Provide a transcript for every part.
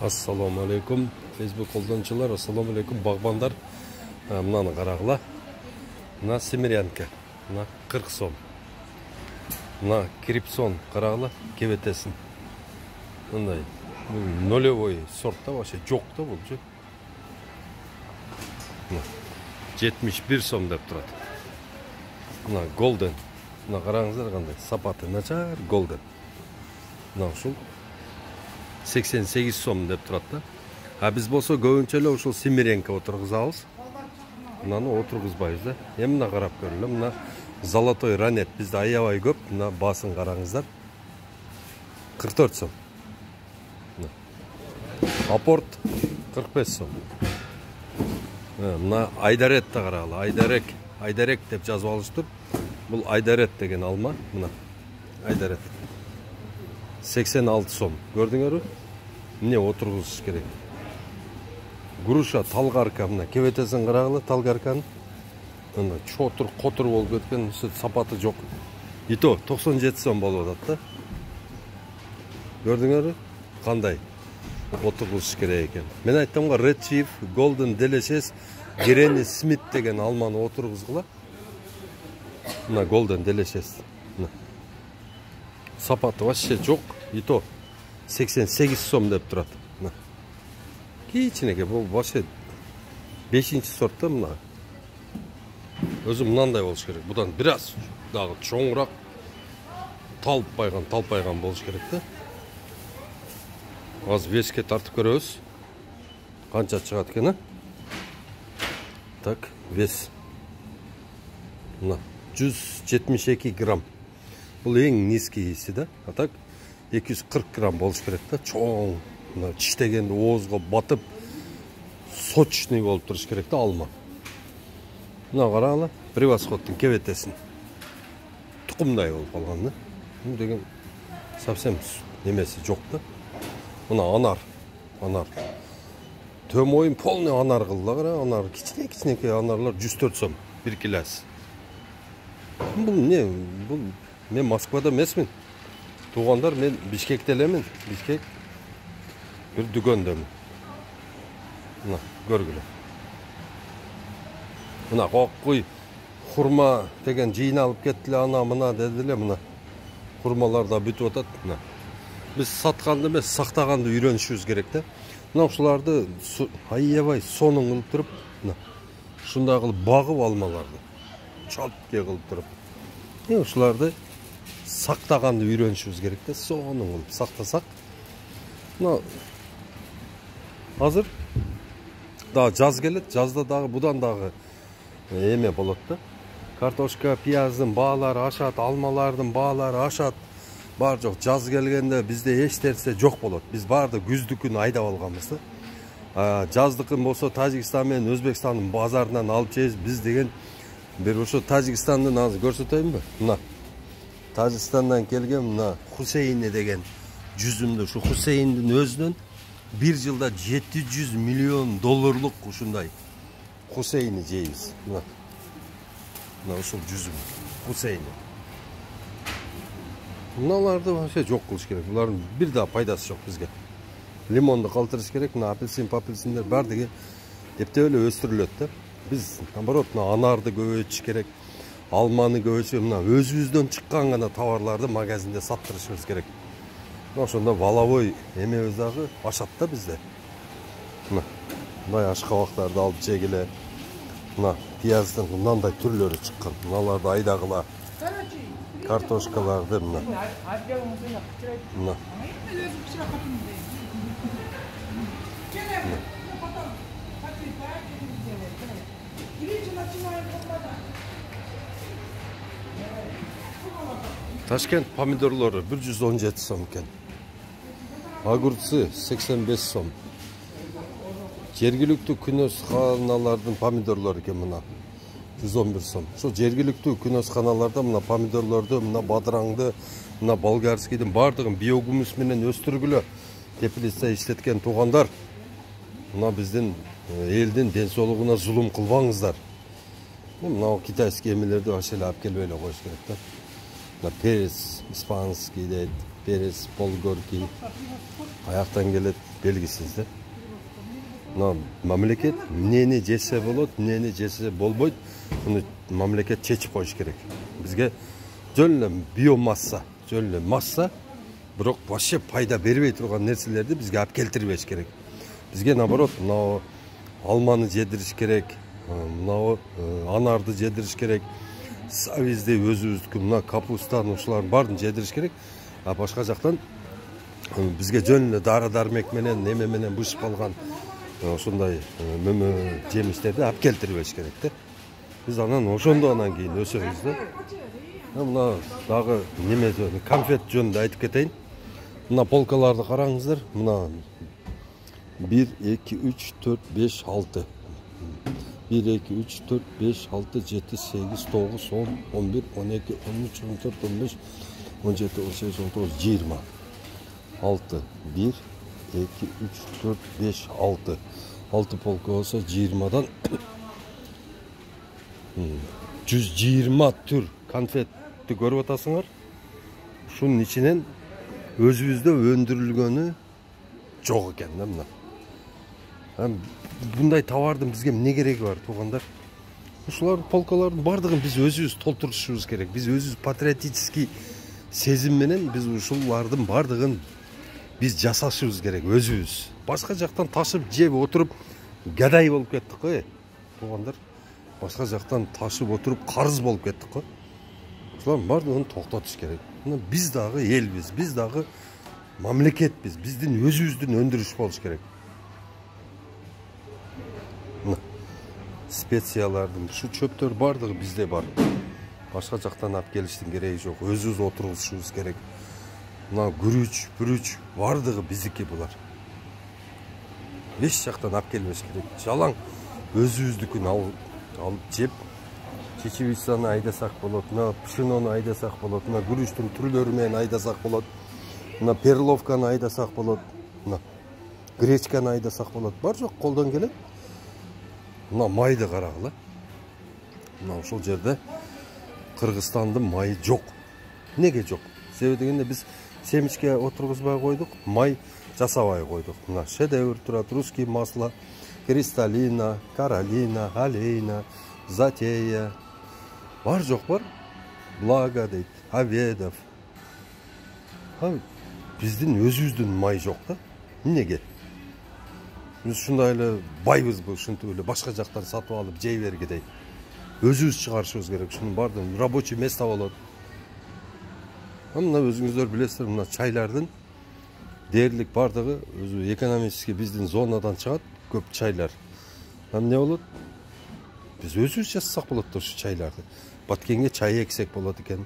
Assalamu alaikum. Facebook қолданушылар, assalamu alaikum. Бағбандар, мынаны қарағыла. Мына семерянка, мына 40 сом. Мына крипсон қарағыла, кебетесін. Мындай нулевой сортта вообще жоқ та бұл же. 71 сом деп тұрады. Мына голден. Мына қараңыздар қандай, сапаты начар голден. Мына ушул 88 сом деп тұрады да. А біз болса көбінчелі ушул семеренка отырғызабыз. Мынаны отырғызбайбыз да. Мына қарап көрілі. Мына золотой ранет бізде аябай көп. Мына басын қараңыздар. 44 сом. Апорт 45 сом. Мына айдаретті қарағылы. Айдарек деп жазып алыштыр. Бұл айдарет деген алма. Мына айдарет. 86 сом. Көрдіңер? Міне отырғызыш керек. Груша талгарка, мына кебетесін қарағылы талгарканы. Мына чотыр, қотыр болып кеткен, сапаты жоқ. Ито 97 сом болып жатты. Көрдіңер? Қандай отырғызыш керек екен. Мен айттым ғой, Red Chief, Golden Delicious, Granny Smith деген алманы отырғызғыла. Мына Golden Delicious. Сапаты вообще жоқ. Ито 88 сом деп тұрады. Кичинеге, бұл вообще 5-ші сортта мына. Өзі мынандай болуш керек. Бұдан біраз дағы чоңырақ талпайған болуш керек та. Аз веске тартып көрөбүз. Қанша шығат екен, Так, вес. Мына 172 грамм. Бұл ең низкийси да. А так 240 грамм болуш керек та. Чоң, тиштегенде оозго батып, сочный болуп туруш керек та алма. Мына карагыла, превосходтун кебетесин. Тукумдай болуп калган да. Бул деген совсем немеси жок да. Мына анар. Төм ойын полный анар кылды, анар кичинекей анарлар 104 сом 1 килосы. Бул не? Бул мен Москвада эмесмин. Туғандар мен Бишкекте элемин. Бишкек bir дүкөндөмүн. Мына көргүлө. Мына кокуй хурма деген жыйналып кеттиле, ана мына дедиле, мына хурмалар да бүтүп атат. Мына биз сатканды эмес, сактаганды үйрөнүшүбүз керек да. Мына ушуларды аябай сонун кылып туруп, мына ушундай кылып багып алмаларды. Чалпке кылып туруп. Ушуларды сактаганды үйрөнүшүбүз керек да, сонун кылып сактасак. Мына азыр дагы жаз келет, жазда дагы будан дагы эме болот да. Картошка, пияздын баалары ашат, алмалардын баалары ашат. Бар жок, жаз келгенде бизде эч нерсе жок болот. Биз барды күздүкүн айдап алганбыз да. Жаздыкын болсо Тажикстан менен Өзбекстандын базарынан алып жейбиз. Биз деген бир ошо Тажикстандын азыр көрсөтөйүнбү? Мына Тажикстандан келген мына Хусейни деген жүзүмдү, ушу Хусейниндин өзүнөн bir жылда 700 миллион долларлык ушундай Хусейни жейбиз. Мына ушул жүзүм Хусейни. Мыналарды вообще жок кылыш керек. Булардын бир да пайдасы жок бизге. Лимонду калтырыш керек, мына апельсиндер бардыгы эптеп эле өстүрүлөт да. Биз наоборот анарды көбөйтүш керек. Алманы көбөйтүп, мына өзүбүздөн чыккан гана товарларды магазинде саттырышыбыз керек. Ошондо валовой эмебиз дагы ашат да бизде. Мына ашкабактарды алып жегиле. Мына пияздын мындай түрлөрү чыккан. Мыналарды айдагыла. Картошкаларды мына. Ташкент помидорлору 117 сом экен. Огурцы 85 сом. Жергиликтүү күнөсканалардын помидорлору экен мына 111 сом. Ошо жергиликтүү күнөсканаларда мына помидорлорду, мына бадыраңды, мына болгарскийдин бардыгын биогумус менен өстүргүлө теплица иштеткен туугандар. Мына биздин элдин ден соолугуна зулум кылбаңыздар. Мына китайский эмелерди вообще алып келбей эле коюш керек да. Перец испанский дейт. перец, болгорки. Аяқтан келет белгісіз да. Мына мамлекет нені жесе болот, нені жесе болбойт, мұны мамлекет чечіп қойыш керек. Бізге жөн эле биомасса, жөн эле масса, бирок вообще пайда бербей турган нерселерди бизге алып келтирбеш керек. Бизге наоборот, мына алманы жедириш керек, мына анарды жедириш керек, сабизди өзүбүздүкү, мына капустаны ушулардын баарын жедириш керек. А башка жактан бизге жөн эле дары-дармек менен, неме менен бышып калган ошондой жемиштерди алып келтирбеш керек да. Биз анан ошондо анан кийин өсөбүз да. Мына дагы неме конфет жөнүндө айтып кетейин. Мына полкаларды караңыздар. Мына 1, 2, 3, 4, 5, 6. 1, 2, 3, 4, 5, 6, 7, 8, 9, 10, 11, 12, 13, 14, 15, 17, 18, 19, 20. 6. 1, 2, 3, 4, 5, 6. 6 polka olsa 20'dan 120 tür konfetти көрүп атасыңар. Шунун ичинен өзүбүздө өндүрүлгөнү жок экен да мына. Bunday товардын бизге эмне кереги бар, туугандар? Ушулар полкалардын бардыгын биз өзүбүз толтурушубуз керек. Биз өзүбүз патриотический сезим менен биз ушулардын бардыгын биз жасашыбыз керек өзүбүз. Башка жактан ташып жеп отуруп гадай болуп кеттик го, туугандар. Башка жактан ташып отуруп карыз болуп кеттик го. Ушулардын бардыгын токтотуш керек. Биз дагы элбиз, биз дагы мамлекетпиз. Биздин өзүбүздүн өндүрүш болуш керек. Специялардын şu чөптөр бардыгы бизде бар. Башка жактан алып келиштин кереги жок. Өзүбүз отурушубуз керек. Мына күрүч, бүрүч бардыгы биздики булар. Эч жактан алып келбеш керек. Жалаң өзүбүздүкүн алып жеп, чечевицаны айдасак болот, мына пшенону айдасак болот, мына күрүчтүн түрлөрү менен айдасак болот, мына перловканы айдасак болот, мына гречканы айдасак болот. Бар жок колдон келет. Мына майды карагыла. Мына ушул жерде Кыргызстандын майы жок. Неге жок? Себеби дегенде биз семечке отургузбай койдук, май жасабай койдук. Мына шедевр турат, русский масло, кристаллина, каролина, алейна, затея. Бар жок бар? Благо дейт, Аведов. Биздин өзүбүздүн май жок да. Неге? Biz şundayla bayız bu, şuntu öyle başka jактан сатып алып жей бергидей. Өзүбүз чыгарышыбыз керек. Шунун бардын рабочий место болот. Мына өзүңүздөр билесиздер, мына чайлардын дээрлик бардыгы өзү экономический биздин зонадан чыгат, көп чайлар. Эмне болот? Биз өзүбүз жасасак болот да ушу чайларды. Баткенге чай эксек болот экен.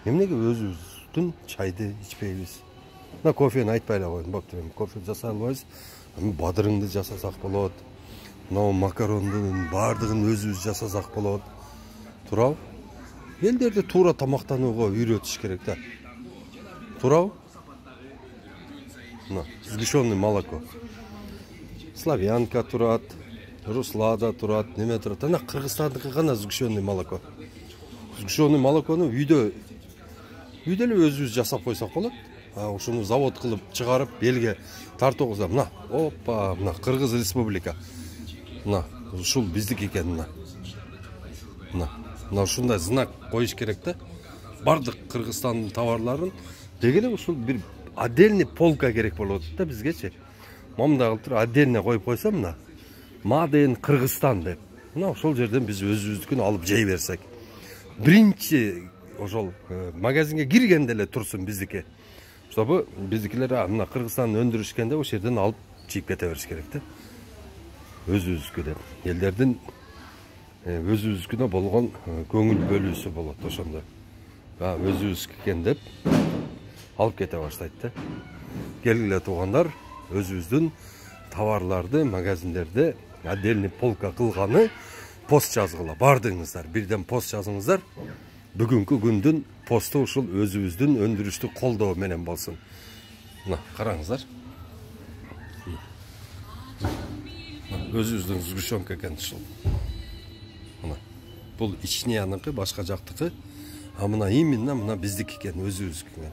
Эмнеге өзүбүздүн чайды ичпейбиз? Мына кофени айтпай эле коеюн, болуптур. Кофе жасай албайбыз. Бадырыңды жасасак болот. Мына макарондун бардыгын өзүбүз жасасак болот. Туурабы? Элдерди туура тамактанууга үйрөтүш керек да. Туурабы? Мына сгущенный молоко. Славянка турат, Руслада турат, неме турат. Ана Кыргызстандыкы гана сгущенный молоко. Сгущенный молокону үйдө эле өзүбүз жасап койсок болот. Ушуну завод кылып чыгарып элге тартуугуза. Мына, опа, мына Кыргыз Республика. Мына, ушул биздики экен мына. Мына ушундай знак коюш керек да. Бардык Кыргызстандын товарларын дегеле ушул бир отдельный полка керек болот да бизгечи. Момундай кылып туруп отдельно коюп койсо мына Made in Кыргызстан деп. Мына ошол жерден биз өзүбүздүкүн алып жей берсек. Биринчи ошол магазинге киргенде эле турсун биздики. Чтобы биздикилер мына Кыргызстан өндүрүшкенде ошол жерден алып жейип кете бериш керек да. Өзүбүзгө деп. Элдердин өзүбүзгө болгон көңүл бөлүүсү болот ошондо. Өзүбүз экен деп алып кете баштайт да. Келгиле туугандар, өзүбүздүн товарларды магазиндерде отдельный полка кылганы пост жазгыла. Бардыңыздар, бирден пост жазыңыздар. Бүгүнкү күндүн посту ушул өзүбүздүн өндүрүштү колдоо менен болсун. Мына караңыздар. Өзүбүздүн сгущенка экен ушул. Мына бул ичнияныкы, башка жактыкы. Мына именно мына биздики экен, өзүбүздүкү экен.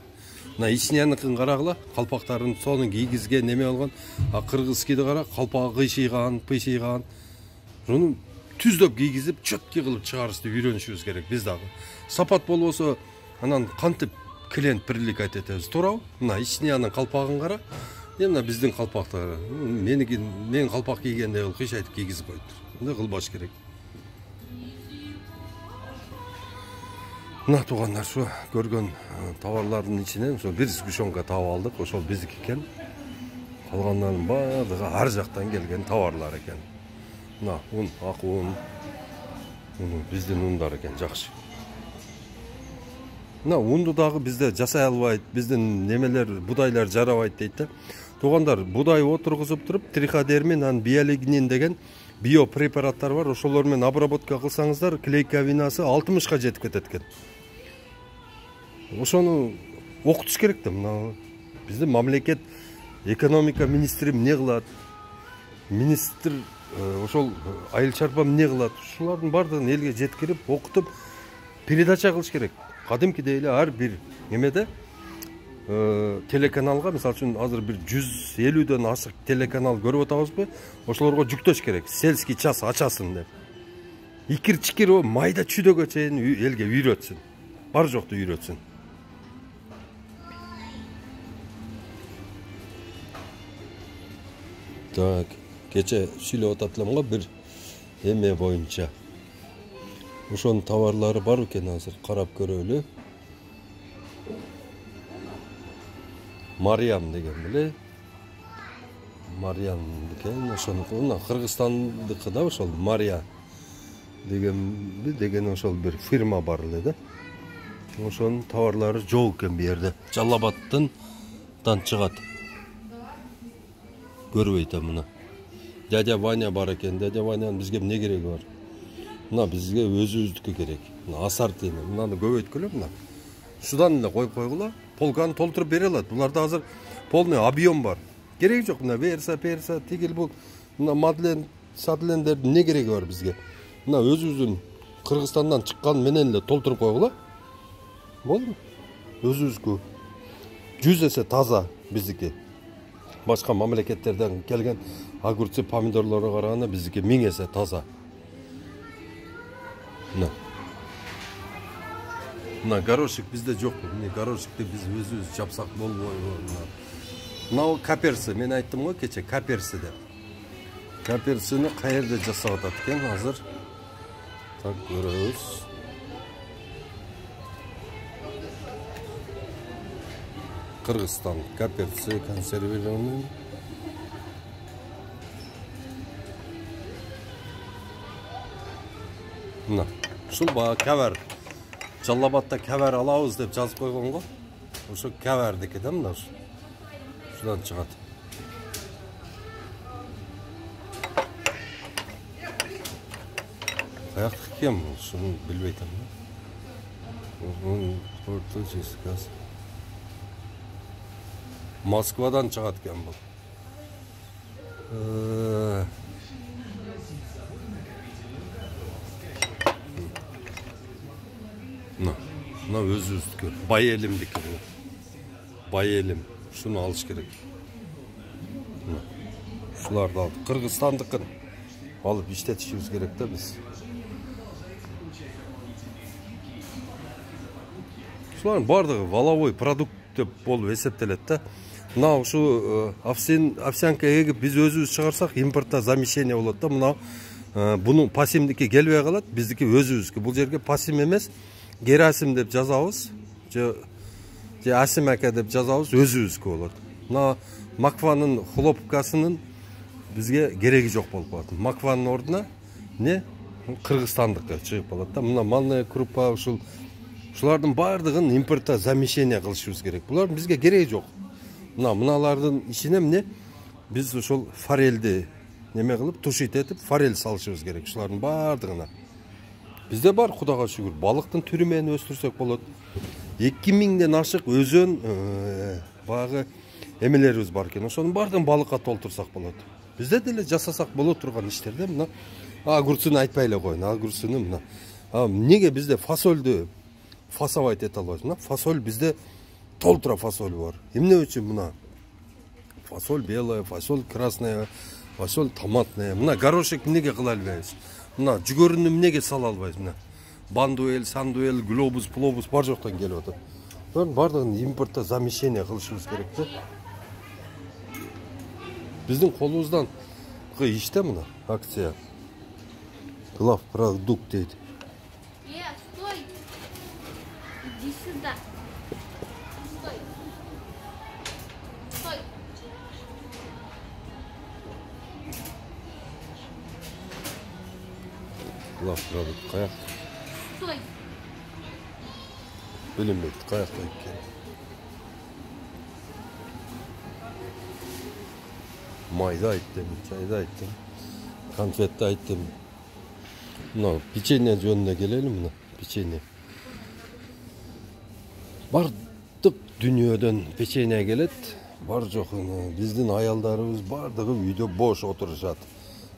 мына ичнияныкын карагыла, калпактарын сонун кийгизген неме алган. Кыргызскийди кара, калпагы кыйшыйган, пыйшыйган. Ошону түздөп кийгизип, четкий кылып чыгарышты үйрөнүшүбүз керек биз дагы. Сапат болбосо, анан кантип клиент привлекать этебиз, туурабы? Мына ичниянын калпагын кара. Мына биздин калпактар, мен калпак кийгенде ол кыйшайтып кийгизип койду. Мындай кылбаш керек. Мына туугандар, ушу көргөн товарлардын ичинен ошо бир сгущенка таап алдык. Ошол биздики экен. Калгандарынын баардыгы ар жактан келген товарлар экен. Мына ун, ак ун. Биздин ундар экен, жакшы. Мына унду дагы бизде жасай албайт, биздин немелер, будайлар жарабайт дейт да. Туугандар, будай отургузуп туруп, триходермин, анан биолигнин деген биопрепараттар бар. Ошолор менен обработка кылсаңыздар, клейковинасы 60га жетип кетет экен. Ошону окутуш керек да. Мына биздин мамлекет экономика министри эмне кылат? Министр ошол айыл чарба эмне кылат? Ушулардын баардыгын элге жеткирип, окутуп, передача кылыш керек. Кадимкидей эле ар бир немеде телеканалга, мисалы үчүн азыр бир 150дөн ашык телеканал көрүп атабызбы? Ошолорго жүктөш керек. Сельский час ачасын деп. Икир-чикир о майда чүйдөгө чейин элге үйрөтсүн. Бар жокту үйрөтсүн. Так, кече сүйлөп атат элем го бир эме боюнча. Ошонун товарлары бар экен, азыр карап көрөлү. Мариям деген беле. Мариям деген ошону Кыргызстандыкы да ошол Мария деген ошол бир фирма бар эле да. Ошонун товарлары жок экен бу жерде. Жалал-Абадтан чыгат. Көрбөй атам мына. Дядя Ваня бар экен. Дядя Ванянын бизге эмне кереги бар? Мына бизге өзүбүздүкү керек. Мына ассортимент. Мынаны көбөйткөлө мына. Шудан эле коюп койгула. Полканы толтуруп бере алат. Буларда азыр полный объем бар. Кереги жок мына перса, тигил бул. Мына Мадлен, Садлендердин эмне кереги бар бизге? Мына өзүбүздүн Кыргызстандан чыккан менен эле толтуруп койгула. Болду. Өзүбүзгө 100 эсе таза биздики. Башка мамлекеттерден келген огурцы, помидорлорго караганда биздики 1000 эсе таза. Мына горошек бизде жок. Мына горошекти биз өзүбүз жапсак болбойбу? Мына каперси, мен айттым го кече каперси деп. Каперсини каерде жасап атат экен азыр? Так көрөбүз. Кыргызстан каперси консервированный. Мына ушул баа кабар. Жалал-Абадта кабар алабыз деп жазып койгон го. Ошо кабардики да мына ушу. Шудан чыгат. Каяктыкы экен бул? Ушуну билбей атам да. Москвадан чыгат экен бул. Мына өзүбүздүкү, бай элимдики бул. Бай элим, шуну алыш керек. Ушуларды алып, Кыргызстандыкын алып иштетишибиз керек да биз. Ушулардын баардыгы валовой продукт деп болуп эсептелет да. Мына ушу овсянка эгип биз өзүбүз чыгарсак импортто замещение болот да. Мына бунун пасимдики келбей калат, биздики өзүбүзгө. Бул жерге пасим эмес, Герасим деп жазабыз, же Асим ака деп жазабыз, өзүбүзгө болот. Мына макванын хлопкасынын бизге кереги жок болуп калат. Макванын ордуна не Кыргызстандыкы чыгып калат да. Мына манная крупа ушулардын баардыгын импортто замещение кылышыбыз керек. Булардын бизге кереги жок. Мыналардын ичине эмне? Биз ошол форельди неме кылып, тушить этип, форель салышыбыз керек. Ушулардын баардыгына. Bizde бар, Кудайга шүгүр. Балыктын түрү менен өстүрсөк болот. 2000ден ашык өзөн багы эмелерибиз бар экен. Ошонун баардыгын балыкка толтурсак болот. Бизде деле жасасак болот турган иштерде мына огурцуну айтпай эле коеюн. Огурцуну мына. Эмнеге бизде фасольду фасовать эте албайбыз? Мына фасоль бизде толтура фасоль бар. Эмне үчүн мына? Фасоль белая, фасоль красная, фасоль томатная. Мына горошек эмнеге кыла албайбыз? Мына жүгөрүнү эмнеге сала албайбыз? Мына бандуэль, сандуэль, глобус, плобус бар жоктон келип атат. Bunun бардығын импортта замещение кылышыбыз керек да. Биздин колубуздан иште мына акция. Глав продукт дейт. Стой! Иди сюда. Стой. Стой. Глав продукт каяк? Стой. Билинбейт, каякта экен. Майда айттым, чайда айттым, конфетти айттым. Мына печенье жөнүнө келели, мына печенье. Бардык дүнүйөдөн печенье келет, бар жок. Биздин аялдарыбыз бардыгы үйдө бош отурушат.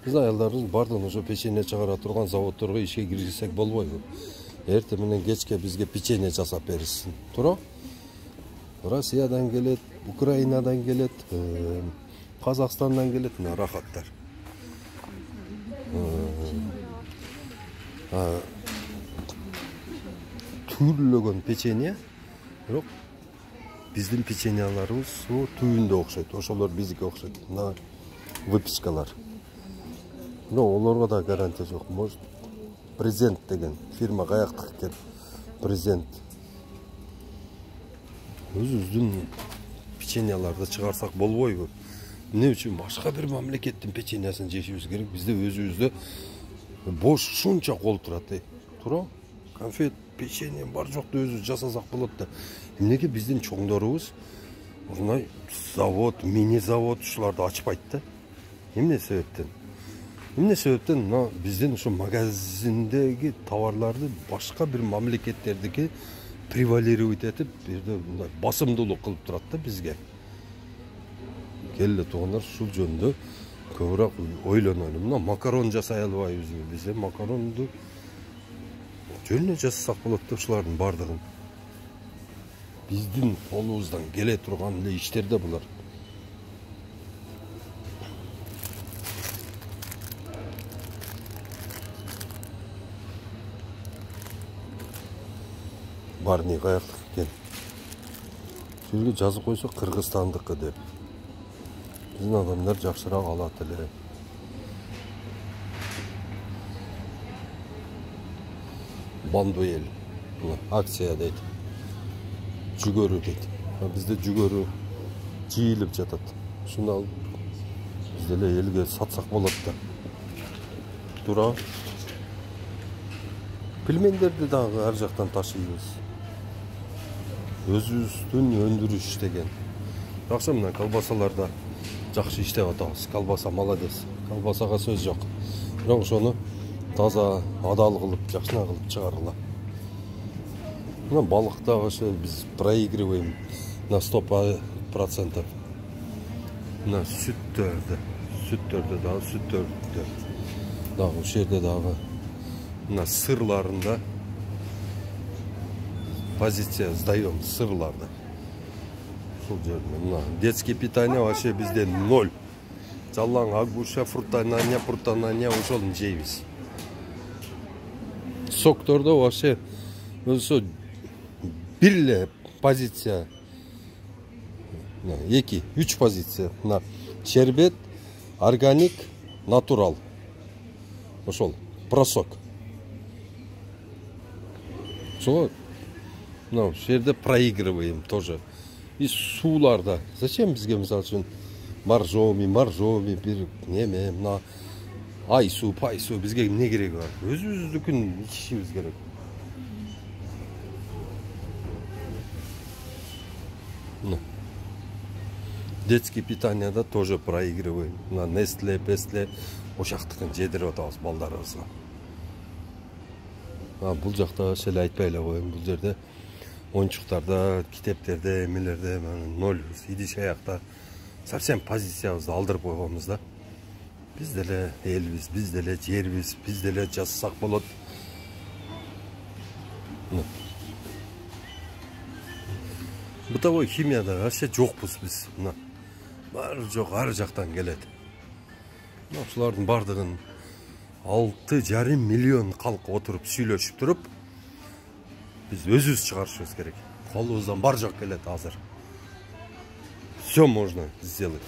Биз аялдарыбыз бардыгын ошо печенье чыгара турган заводторго ишке киргизсек болбойбу? Эртең менен кечке бизге печенье жасап беришсин. Туура? Россиядан келет, Украинадан келет, Казакстандан келет, мына рахаттар. Түрлөгөн печенье, бирок биздин печеньяларыбыз түбүндө окшойт. Ошолор бизге окшойт. Мына выпечкалар. Но олорго да гарантия жок. Может, Презент деген фирма каяктык экен? Презент. Өзүбүздүн печеньяларды чыгарсак болбойбу? Эмне үчүн башка бир мамлекеттин печеньясын жешибиз керек? Бизде өзүбүздө бош шунча кол турат. Туура? Конфет, печенье бар жокту өзүбүз жасасак болот да. Эмнеге биздин чоңдорубуз ушундай завод, мини завод ушуларды ачпайт да? Эмне себептен? Эмне себептен мына биздин ушу магазиндеги товарларды башка бир мамлекеттердики превалировать этип, бирде мындай басымдуулук кылып турат да бизге. Келе туугандар, ушул жөнүндө көбүрөөк ойлонолу. Мына макарон жасай албайбызбы биз? Макаронду жөн эле жасасак болот да ушулардын бардыгын. Биздин колубуздан келе турган эле иштерде булар. Барни каяктык экен? Жерге жазып койсо Кыргызстандыкы деп. Биздин адамдар жакшыраак алат эле. Бандуэль. Акция дейт. Жүгөрү дейт. Бизде жүгөрү жийилип жатат. Ушуну алып биз деле элге сатсак болот да. Туура. Пельмендерди дагы ар жактан ташыйбыз. Өзүбүздүн өндүрүш иштеген. Жакшы, мына колбасаларда жакшы иштеп атабыз. Колбаса молодец. Колбасага сөз жок. Бирок ошону таза, адал кылып, жакшына кылып чыгарыла. Мына балыкта ошо биз проигрываем на 100%. Мына сүттөрдө дагы ушул жерде дагы мына сырларында позиция сдаем сырларды. Ушул жерде мына детский питание вообще бизде 0. Жалаң агуша, фрутанания, ошол жейбиз. Соктордо вообще өзү бир эле позиция. 2, 3 позиция. Мына шербет, органик, натурал. Ошол просок. Ошол мына ушул жерде проигрываем тоже. И сууларда. Зачем бизге мисалы үчүн моржоми, бир неме, мына айсуу, бизге эмне кереги бар? Өзүбүздүкүн ичишибиз керек. Детский питанияда тоже проигрываем. На Nestle, Pestle ошактыкын жедирип атабыз балдарыбызга. Бул жакта эле айтпай эле коеюн. Бул жерде оюнчуктарда, китептерде, эмелерде 0. Идиш аякта совсем позициябызды алдырып койгонбуз да. Биз деле элбиз, биз деле жербиз, биз деле жасасак болот. бытовой химияда вообще жокпуз биз. Мына бар жок ар жактан келет. Мына ушулардын бардыгын 6,5 миллион калк отуруп сүйлөшүп туруп, биз өзүбүз чыгарышыбыз керек. Колубуздан бар жок келет азыр. Все можно сделать.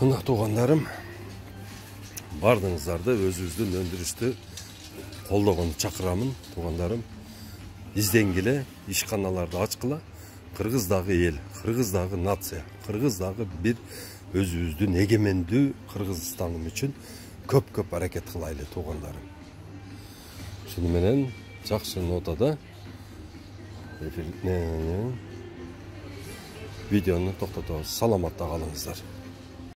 Мына туугандарым, бардыңыздарды өзүбүздүн өндүрүштү колдогонду чакырамын. Туугандарым, изденгиле, ишканаларды ачкыла. Кыргыз дагы эл, кыргыз дагы нация, кыргыз дагы бир өзүбүздүн эгемендүү Кыргызстаным үчүн көп аракет кылайлы туугандарым. Шуну менен жакшы нотада видеону токтотобуз. Саламатта калыңыздар.